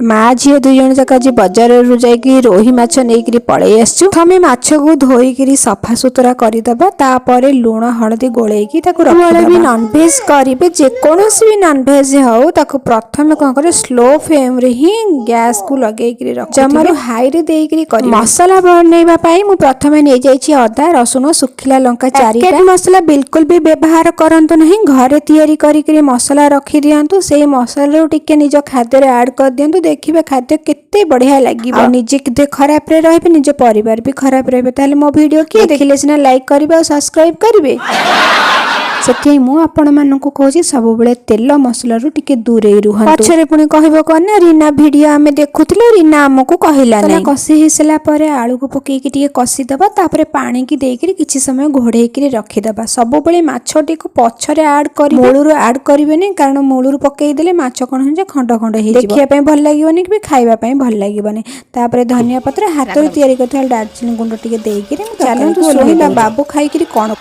माँ झील दुई जन जाक आज बजार जाकि रोही माछ नहीं पलि आसचु। प्रथमे माछ को धोईकी सफा सुतरा करदेबा तापर लुण हलदी गोलेकी भी नॉनवेज करेंगे जेकोसी भी नॉनवेज हो ताको प्रथम कौन करे स्लो फ्लेम रे ही गैस को लगे जमारू हाई रे देकरी करी। मसला बनैबा पाई मु प्रथमे नै जाइछि अदा रसुण सुखिला लंका चारिटा। मसला बिल्कुल भी व्यवहार करंतु नहीं, घरे तैयारी करी मसला रखी दियंतु। से मसला टिके निज खाद्य रे ऐड कर दियंतु, देखिबे खाद्य केते बढ़िया लागिबो। निजे के खराब रे रहबे, निज परिवार भी खराब रहबे। ताले मो वीडियो के देखिले सिना लाइक करिवे और सब्सक्राइब करिवे। से मु आपण मानकु कहूँ सब बेले तेल मसला रू टिके दूरे रुहंतु। पछरे पुणी कहबो कने रीना वीडियो आमे देखुथिलु, रीना हमकु कहिला नै। कसी हिसला परे आलू को पकेकी टिके कसी दबा, तापरे पानी की देकरी किछि समय घोड़ेकी रखी दबा। सब बेले माछटी को पछरे ऐड करी मूलरू ऐड करिवे नै, कारण मूलरू पकेई देले माछ कोन हो जे खंड खंड हे जिवो। देखिया पय भल लागिवोनी कि खाइबा पय भल लागिवोनी। तापरे धनिया पत्र हाथ रे तयारी करथल दालचीनी गुंड टिके देकरी चलन तो सोहिला बाबू खाई करी कोन